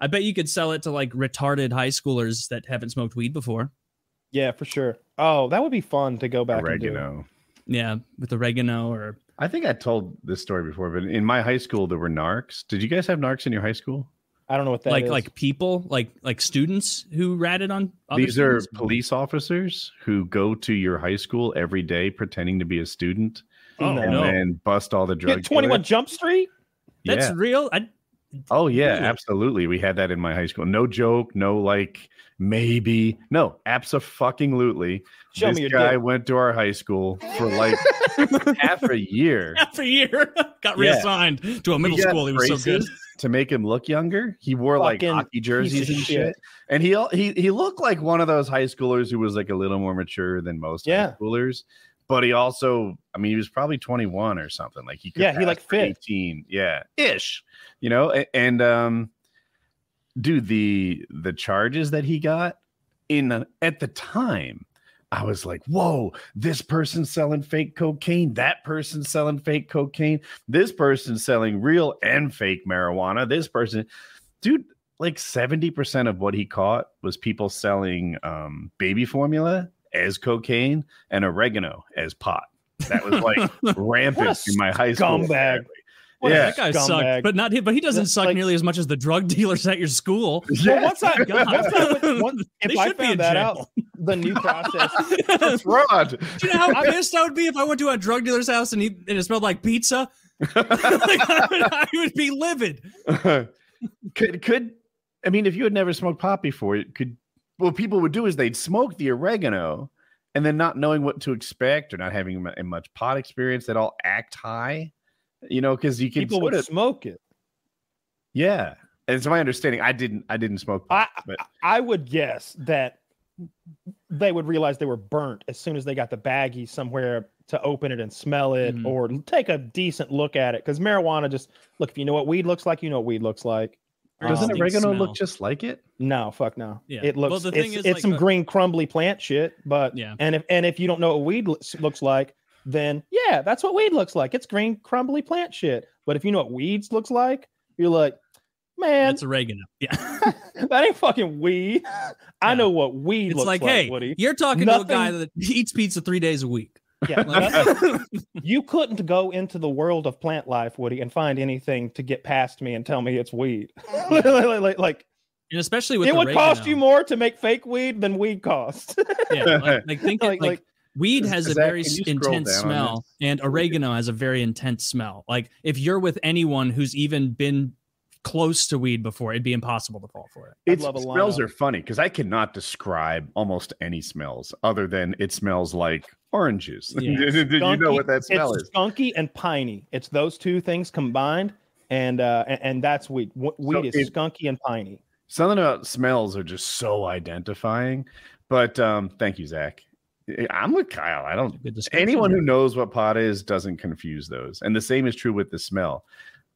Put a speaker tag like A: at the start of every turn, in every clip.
A: I bet you could sell it to like retarded high schoolers that haven't smoked weed before.
B: Yeah, for sure. Oh, that would be fun to go back and do.
A: Yeah, with oregano or...
C: I think I told this story before, but in my high school, there were narcs. Did you guys have narcs in your high school?
B: I don't know what that is.
A: Like people, like students who ratted on other
C: These
A: students?
C: are police officers who go to your high school every day pretending to be a student and then bust all the drugs.
B: 21 Jump Street?
A: That's real?
C: Oh, yeah, absolutely. We had that in my high school. No joke, no like maybe. No, abso-fucking-lutely. This guy went to our high school for like half a year.
A: Half a year. Got reassigned to a middle school. He was so good.
C: To make him look younger, he wore like hockey jerseys and shit. And he looked like one of those high schoolers who was like a little more mature than most high schoolers. But he also, I mean, he was probably 21 or something. Like he could
B: he like fit
C: 18, ish. You know, and dude, the charges that he got at the time, I was like, whoa, this person's selling fake cocaine. That person's selling fake cocaine. This person's selling real and fake marijuana. This person, dude, like 70% of what he caught was people selling baby formula as cocaine and oregano as pot. That was like rampant in my high school.
B: Scumbag.
A: Yeah, that guy sucked, but not him. But he doesn't suck like, nearly as much as the drug dealers at your school.
B: Well, once I found that out, the new process.
C: Fraud.
A: Do you know how pissed I would be if I went to a drug dealer's house and it smelled like pizza? I would be livid.
C: I mean, if you had never smoked pot before, what people would do is they'd smoke the oregano, and then not knowing what to expect or not having much pot experience, they'd all act high. You know, because
B: people would smoke it.
C: Yeah, and it's my understanding. I didn't smoke pot, but
B: I would guess that they would realize they were burnt as soon as they got the baggie somewhere to open it and smell it or take a decent look at it. Because marijuana, just look, if you know what weed looks like, you know what weed looks like.
C: Doesn't oregano look just like it?
B: No, fuck no.
A: Yeah.
B: It looks.
A: Well, the thing is
B: it's like some green crumbly plant shit. But and if you don't know what weed looks like, then yeah, that's what weed looks like. It's green crumbly plant shit. But if you know what weeds looks like, you're like, man,
A: that's oregano. Yeah,
B: that ain't fucking weed. I know what weed looks like. Hey,
A: Woody, you're talking to a guy that eats pizza 3 days a week.
B: Yeah, you couldn't go into the world of plant life, Woody, and find anything to get past me and tell me it's weed. like,
A: and especially with
B: it would cost you more to make fake weed than weed costs.
A: Yeah, like weed has a very intense smell, and oregano has a very intense smell. Like if you're with anyone who's even been close to weed before, it'd be impossible to fall for it.
C: Smells are funny because I cannot describe almost any smells other than it smells like oranges.
B: Yeah.
C: Did you know what that smell is?
B: Skunky and piney. It's those two things combined, and that's weed. Weed is skunky and piney.
C: Something about smells are just so identifying. But thank you, Zach. I'm with Kyle. I don't. Anyone who knows what pot is doesn't confuse those, and the same is true with the smell.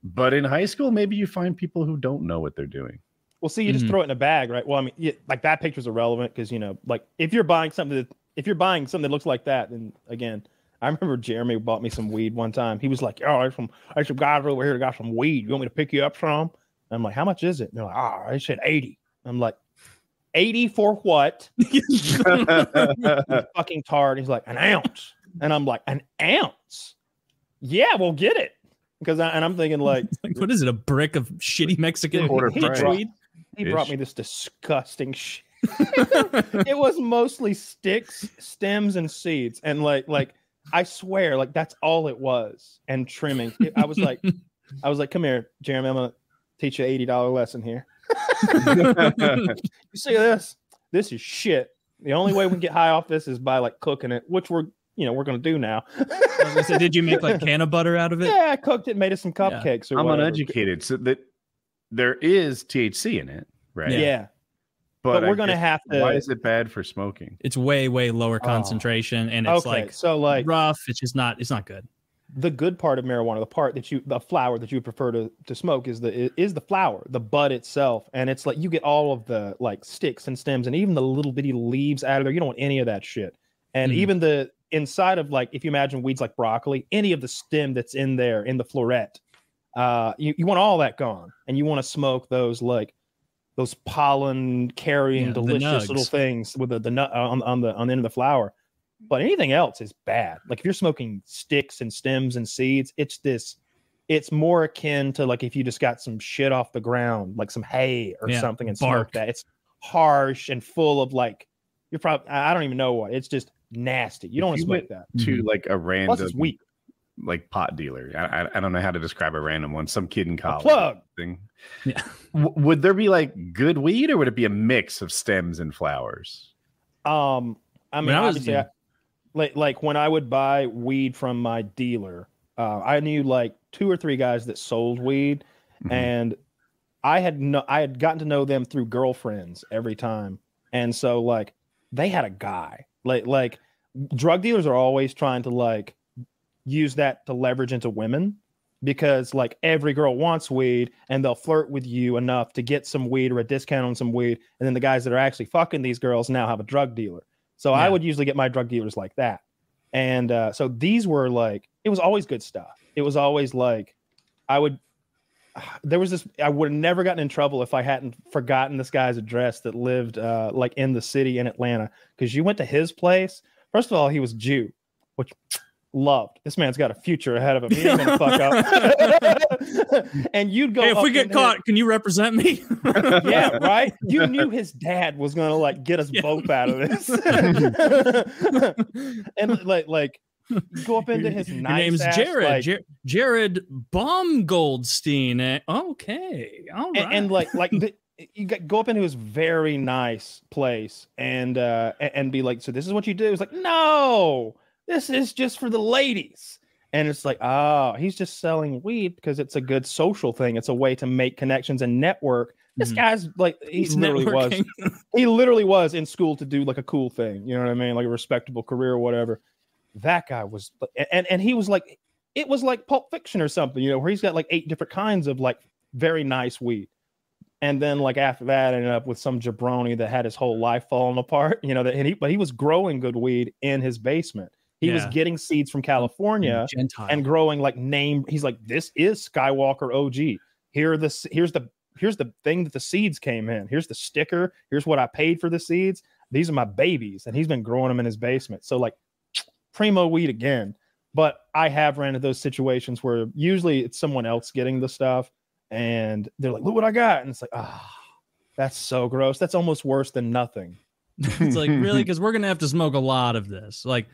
C: But in high school, maybe you find people who don't know what they're doing.
B: Well, see, you just throw it in a bag, right? Well, I mean, like that picture's irrelevant because like if you're buying something that looks like that, then again, I remember Jeremy bought me some weed one time. He was like, "Oh, there's some guys over here that got some weed. You want me to pick you up some?" And I'm like, "How much is it?" And they're like, "I said 80." I'm like, 80 for what? Fucking tart. He's like, an ounce. And I'm like, an ounce? Yeah, we'll get it. And I'm thinking like
A: what is it? A brick of shitty Mexican
B: weed? He brought me this disgusting shit. It was mostly sticks, stems, and seeds. And like I swear, like that's all it was. And trimming. I was like, come here, Jeremy. I'm gonna teach you an $80 lesson here. You see this? This is shit. The only way we can get high off this is by like cooking it, which we're gonna do now.
A: So did you make like can of butter out of it?
B: Yeah, I cooked it, made it some cupcakes.
C: I'm uneducated, so that there is THC in it, right?
B: Yeah, but we're gonna have to.
C: Why is it bad for smoking?
A: It's way lower concentration, and it's like rough. It's just not. It's not good.
B: The good part of marijuana, the flower that you would prefer to smoke is the flower, the bud itself. And it's like you get all of the like sticks and stems and even the little bitty leaves out of there. You don't want any of that shit. And even the inside of like, if you imagine weeds like broccoli, any of the stem that's in there in the floret, you want all that gone. And you want to smoke those like those pollen carrying delicious little things with the nut on the end of the flower. But anything else is bad. Like if you're smoking sticks and stems and seeds, it's more akin to like if you just got some shit off the ground, like some hay or something, and smoked that. It's harsh and full of like, you're probably, I don't even know what. It's just nasty. You don't want to smoke that.
C: To like a random,
B: plus it's weak.
C: Like pot dealer. I don't know how to describe a random one. Some kid in college.
B: Plug.
C: Thing. Yeah. Would there be like good weed, or would it be a mix of stems and flowers?
B: I mean, obviously, like when I would buy weed from my dealer, I knew like 2 or 3 guys that sold weed, and I had gotten to know them through girlfriends every time, and so like they had a guy. Like drug dealers are always trying to like use that to leverage into women, because like every girl wants weed, and they'll flirt with you enough to get some weed or a discount on some weed, and then the guys that are actually fucking these girls now have a drug dealer. So I would usually get my drug dealers like that. And so these were like, it was always good stuff. It was always like, I would have never gotten in trouble if I hadn't forgotten this guy's address that lived like in the city in Atlanta. Because you went to his place. First of all, he was Jew, which loved. This man's got a future ahead of him. He ain't gonna fuck up. And you'd go,
A: hey, if we get caught, can you represent me?
B: Yeah, right. You knew his dad was gonna like get us both out of this. And like go up into his nice.
A: Your name's
B: ass,
A: Jared.
B: like,
A: Jared Baumgoldstein. Okay, all right.
B: And you go up into his very nice place and be like, so this is what you do. It's like, no, this is just for the ladies. And it's like, oh, he's just selling weed because it's a good social thing. It's a way to make connections and network. This guy's like, he literally was in school to do like a cool thing. You know what I mean? Like a respectable career or whatever. That guy was, and he was like, it was like Pulp Fiction or something, you know, where he's got like 8 different kinds of like very nice weed. And then like after that, I ended up with some jabroni that had his whole life falling apart, you know, but he was growing good weed in his basement. He was getting seeds from California and growing like he's like, this is Skywalker OG. Here's the thing that the seeds came in. Here's the sticker. Here's what I paid for the seeds. These are my babies. And he's been growing them in his basement. So like primo weed again. But I have ran into those situations where usually it's someone else getting the stuff and they're like, look what I got. And it's like, that's so gross. That's almost worse than nothing.
A: It's like, really? Because we're going to have to smoke a lot of this. Like,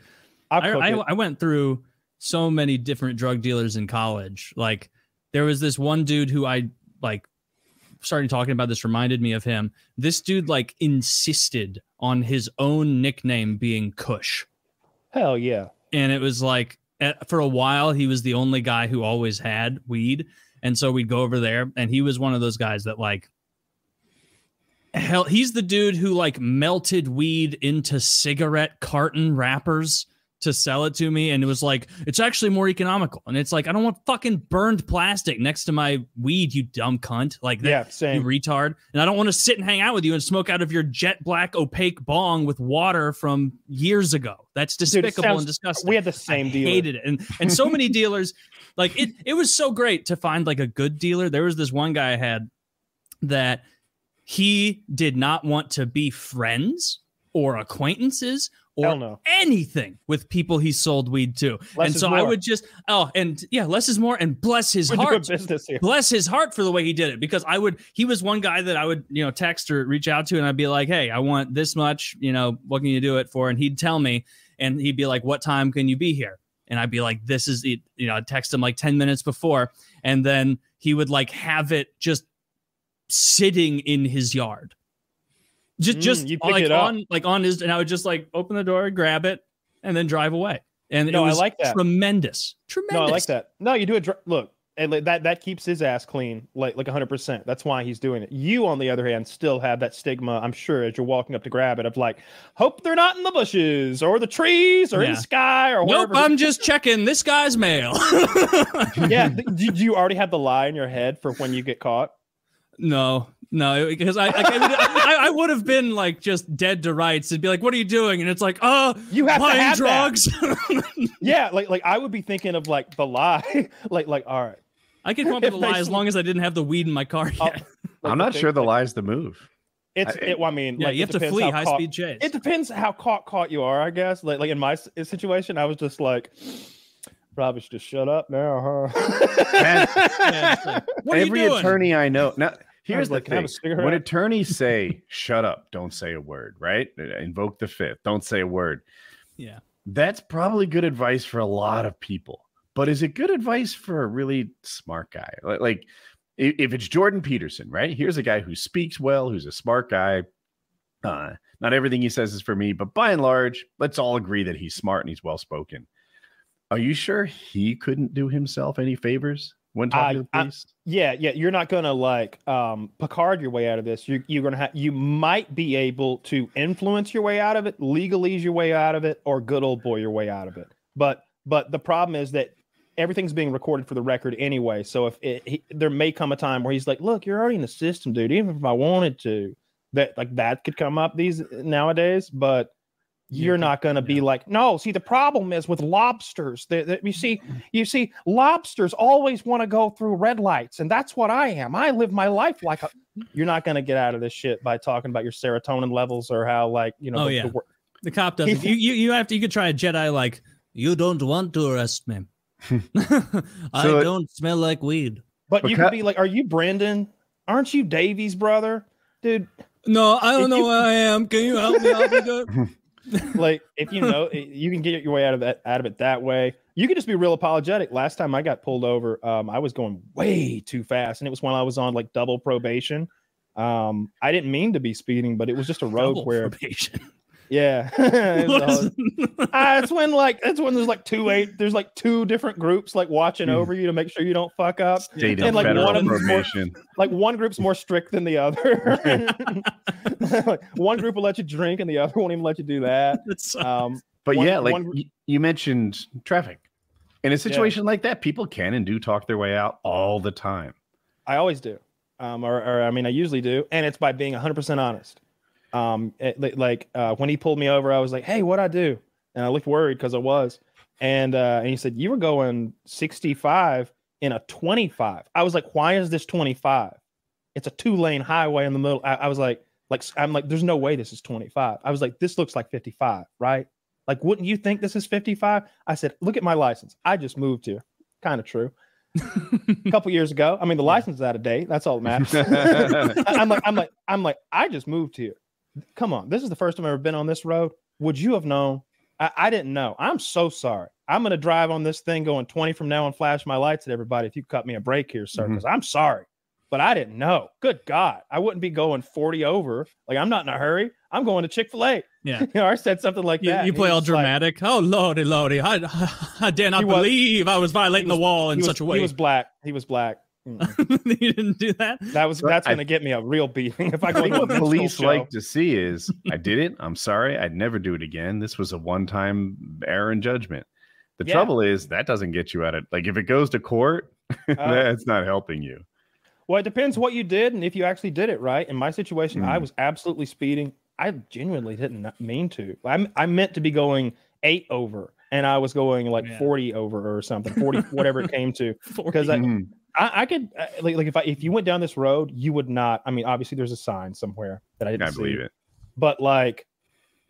A: I went through so many different drug dealers in college. Like, there was this one dude who I like started talking about. This reminded me of him. This dude like insisted on his own nickname being Kush.
B: Hell yeah. And
A: it was like, for a while, he was the only guy who always had weed. And so we'd go over there, and he was one of those guys that like, hell, he's the dude who like melted weed into cigarette carton wrappers to sell it to me. And it was like, it's actually more economical. And it's like, I don't want fucking burned plastic next to my weed, you dumb cunt. Like that,
B: yeah, same.
A: You retard. And I don't want to sit and hang out with you and smoke out of your jet black opaque bong with water from years ago. That's despicable and disgusting.
B: We had the same dealer.
A: Hated it. And so many dealers, like it was so great to find like a good dealer. There was this one guy I had that he did not want to be friends or acquaintances or anything with people he sold weed to. And so I would just, less is more, and bless his heart. Bless his heart for the way he did it, because he was one guy that I would, text or reach out to, and I'd be like, hey, I want this much, what can you do it for? And he'd tell me, and he'd be like, what time can you be here? And I'd be like, this is it, I'd text him like 10 minutes before, and then he would like have it just sitting in his yard. Just
B: you pick it up.
A: on his, and I would just like open the door, grab it, and then drive away. And it was
B: I like that.
A: Tremendous.
B: No, I like that. No, you do it. Look, and that keeps his ass clean, like 100%. That's why he's doing it. You, on the other hand, still have that stigma, I'm sure, as you're walking up to grab it, of like, hope they're not in the bushes or the trees or in the sky or wherever.
A: Nope, I'm just checking this guy's mail.
B: Yeah. Did you already have the lie in your head for when you get caught?
A: No, because I would have been like just dead to rights and be like, what are you doing? And it's like,
B: you have
A: buying
B: to have
A: drugs.
B: Yeah, like I would be thinking of like the lie, like all right,
A: I could come up with a lie as long as I didn't have the weed in my car yet.
C: I'm not sure the lie's the move.
B: I mean,
A: yeah,
B: like,
A: you have to flee high-speed chase.
B: It depends how caught you are, I guess. Like in my situation, I was just like, probably should just shut up now, huh?
C: Every attorney I know now. Here's the thing: when attorneys say "shut up," don't say a word. Right? Invoke the fifth. Don't say a word.
A: Yeah,
C: that's probably good advice for a lot of people. But is it good advice for a really smart guy? Like if it's Jordan Peterson, right? Here's a guy who speaks well, who's a smart guy. Not everything he says is for me, but by and large, let's all agree that he's smart and he's well spoken. Are you sure he couldn't do himself any favors when talking to the police?
B: Yeah. You're not gonna like Picard your way out of this. You're gonna have. You might be able to influence your way out of it, legalese your way out of it, or good old boy your way out of it. But the problem is that everything's being recorded for the record anyway. So if there may come a time where he's like, "Look, you're already in the system, dude. Even if I wanted to, that could come up nowadays." But you're not going to be like, no. See, the problem is with lobsters. You see, lobsters always want to go through red lights, and that's what I am. I live my life like a. You're not going to get out of this shit by talking about your serotonin levels or how, like, you know.
A: The cop doesn't. You could try a Jedi like, you don't want to arrest me. I don't smell like weed.
B: But you could be like, are you Brendan? Aren't you Davy's brother, dude?
A: No, I don't know where I am. Can you help me out with it?
B: Like, if you know, you can get your way out of it that way. You can just be real apologetic. Last time I got pulled over, I was going way too fast, and it was when I was on like double probation. I didn't mean to be speeding, but it was just a road where probation. Yeah, it's when there's like there's like two different groups like watching over you to make sure you don't fuck up. And like one group's more strict than the other. Like, one group will let you drink and the other won't even let you do that.
C: You mentioned traffic. In a situation like that, people can and do talk their way out all the time.
B: I always do, I usually do, and it's by being 100% honest. When he pulled me over, I was like, "Hey, what'd I do?" And I looked worried because I was. And he said, "You were going 65 in a 25." I was like, "Why is this 25? It's a 2-lane highway in the middle." I was like, "There's no way this is 25." I was like, "This looks like 55, right? Like, wouldn't you think this is 55?" I said, "Look at my license. I just moved here." Kind of true. A couple years ago. I mean, the license is out of date. That's all that matters. I'm like, I just moved here. Come on, this is the first time I've ever been on this road. Would you have known? I didn't know. I'm so sorry. I'm going to drive on this thing going 20 from now and flash my lights at everybody if you cut me a break here, sir, because I'm sorry. But I didn't know. Good God. I wouldn't be going 40 over. Like, I'm not in a hurry. I'm going to Chick-fil-A.
A: Yeah.
B: You know, I said something like that.
A: You play all dramatic. Like, oh, Lordy. I dare not believe I was violating the wall in such a way.
B: He was black.
A: You didn't do that?
B: That's going to get me a real beating. If I
C: think what police like to see is, I did it. I'm sorry. I'd never do it again. This was a one-time error in judgment. The trouble is that doesn't get you out of, like, if it goes to court, that's not helping you.
B: Well, it depends what you did and if you actually did it right. In my situation, I was absolutely speeding. I genuinely didn't mean to. I meant to be going 8 over, and I was going like 40 over or something, 40, whatever it came to. Because I could if you went down this road, you would not. I mean, obviously, there's a sign somewhere that I didn't see.
C: Believe it,
B: but like,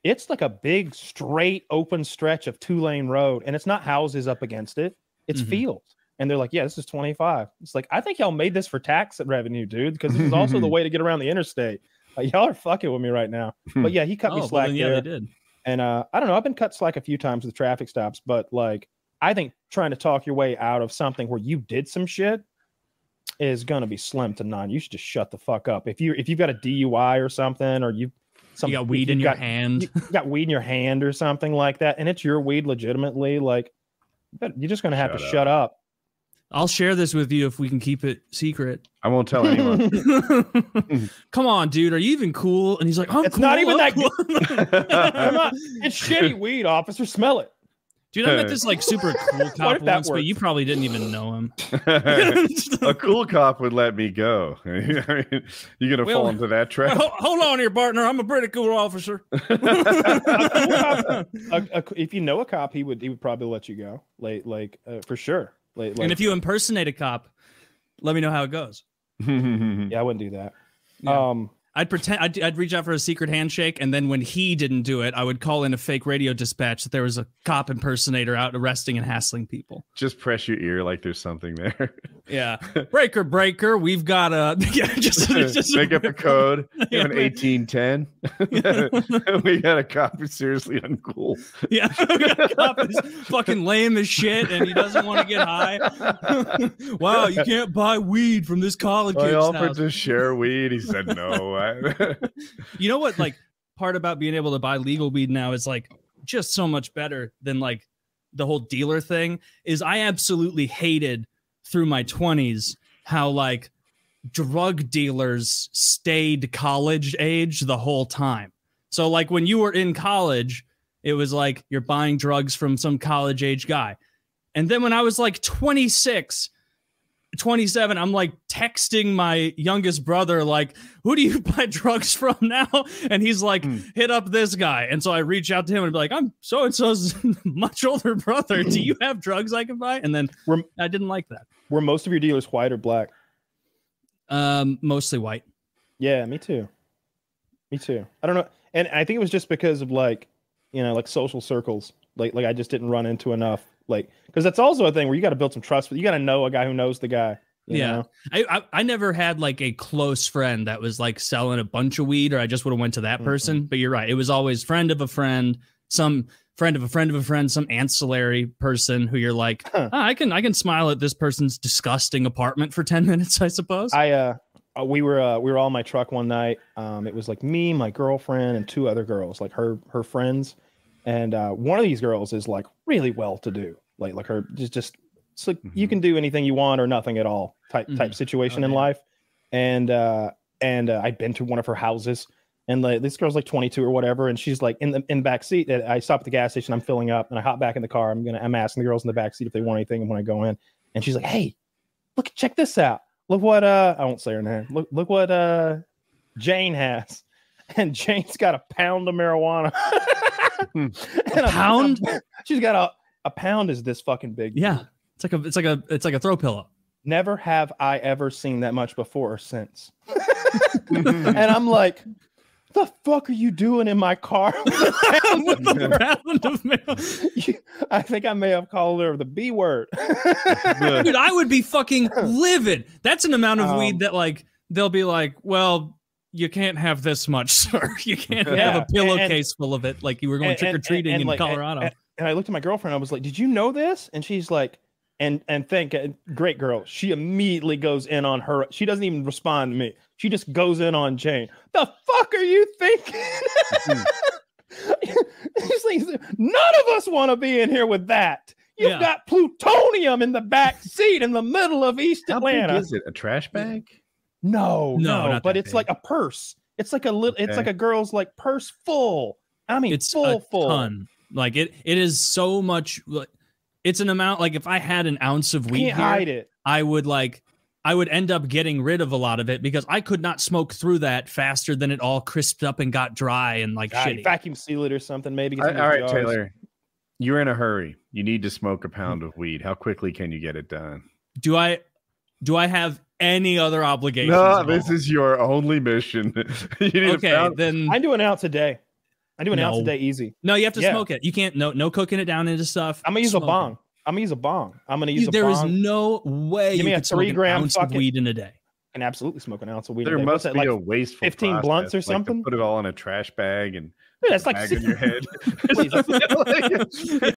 B: it's like a big straight open stretch of 2-lane road, and it's not houses up against it; it's fields. And they're like, "Yeah, this is 25." It's like, I think y'all made this for tax revenue, dude, because this is also the way to get around the interstate. Like, y'all are fucking with me right now. But yeah, he cut me slack there.
A: They did.
B: And I don't know. I've been cut slack a few times with traffic stops, but like, I think trying to talk your way out of something where you did some shit is gonna be slim to none. You should just shut the fuck up. If you've got a DUI or something, or you
A: got weed in your hand,
B: you got weed in your hand or something like that, and it's your weed legitimately, like, you're just gonna have to shut up.
A: I'll share this with you if we can keep it secret.
C: I won't tell anyone.
A: Come on, dude. Are you even cool? And he's like,
B: it's
A: cool,
B: not even that good. I'm not. It's shitty weed, officer. Smell it.
A: Dude, I met this like super cool cop once, but you probably didn't even know him.
C: A cool cop would let me go. You're going to fall into that trap.
A: Hold on here, partner. I'm a pretty cool officer.
B: If you know a cop, he would probably let you go. Like for sure.
A: And if you impersonate a cop, let me know how it goes.
B: Yeah, I wouldn't do that.
A: Yeah. I'd pretend I'd reach out for a secret handshake, and then when he didn't do it, I would call in a fake radio dispatch that there was a cop impersonator out arresting and hassling people.
C: Just press your ear like there's something there.
A: Yeah, breaker, we've got a just
C: make up a code. You have an 1810. We got a cop who's seriously uncool.
A: Yeah, we got a cop who's fucking lame as shit, and he doesn't want to get high. Wow, you can't buy weed from this college kid's house.
C: I offered to share weed. He said no.
A: You know what, like, part about being able to buy legal weed now is like just so much better than like the whole dealer thing is I absolutely hated through my 20s how like drug dealers stayed college age the whole time. So like when you were in college, it was like you're buying drugs from some college age guy. And then when I was like 26, 27, I'm like texting my youngest brother, like, who do you buy drugs from now? And he's like, hit up this guy. And so I reach out to him and be like, I'm so-and-so's much older brother. Do you have drugs I can buy? And then I didn't like that.
B: Were most of your dealers white or black?
A: Mostly white.
B: Yeah, me too. Me too. I don't know. And I think it was just because of like, you know, like social circles. Like I just didn't run into enough. Like, because that's also a thing where you got to build some trust. But you got to know a guy who knows the guy. You know?
A: I never had like a close friend that was like selling a bunch of weed, or I just would have went to that person. But you're right. It was always friend of a friend, some friend of a friend of a friend, some ancillary person who you're like, I can smile at this person's disgusting apartment for 10 minutes, I suppose.
B: We were all in my truck one night. It was like me, my girlfriend, and two other girls, like her friends. And one of these girls is like really well to do, like her just it's like you can do anything you want or nothing at all type situation in life. And I'd been to one of her houses, and like this girl's like 22 or whatever, and she's like in the back seat. I stop at the gas station, I'm filling up, and I hop back in the car. I'm asking the girls in the back seat if they want anything when I go in, and she's like, "Hey, check this out. Look what I won't say her name. Look what Jane has." And Jane's got a pound of marijuana.
A: And a pound?
B: She's got a pound is this fucking big.
A: Yeah. It's like a throw pillow.
B: Never have I ever seen that much before or since. And I'm like, the fuck are you doing in my car with a pound of marijuana? I think I may have called her the B word.
A: Dude, I would be fucking livid. That's an amount of weed that like they'll be like, well, you can't have this much, sir. You can't have a pillowcase full of it like you were going trick-or-treating in like, Colorado.
B: And I looked at my girlfriend. I was like, did you know this? And she's like, and great girl. She immediately goes in on her. She doesn't even respond to me. She just goes in on Jane. The fuck are you thinking? None of us want to be in here with that. You've got plutonium in the back seat in the middle of East Atlanta.
C: How big is it? A trash bag?
B: No, but it's big. Like a purse. It's like a little. It's like a girl's like purse full. I mean, it's full.
A: Ton. Like it is so much. It's an amount. Like if I had an ounce of weed,
B: hide it.
A: I would end up getting rid of a lot of it because I could not smoke through that faster than it all crisped up and got dry and like shitty.
B: Vacuum seal it or something, maybe.
C: All right, Taylor, you're in a hurry. You need to smoke a pound of weed. How quickly can you get it done?
A: Do I have any other obligations?
C: No, this is your only mission.
B: Then I do an ounce a day. I do an ounce a day easy.
A: No, you have to smoke it. You can't. No cooking it down into stuff.
B: I'm gonna use a bong. I'm gonna use a bong.
A: There is no way.
B: Give me a 3 gram
A: ounce of weed in a day.
B: I can absolutely smoke an ounce of weed.
C: There must be a wasteful
B: 15
C: process,
B: blunts or something.
C: Put it all in a trash bag and
B: that's like
C: bag in your head.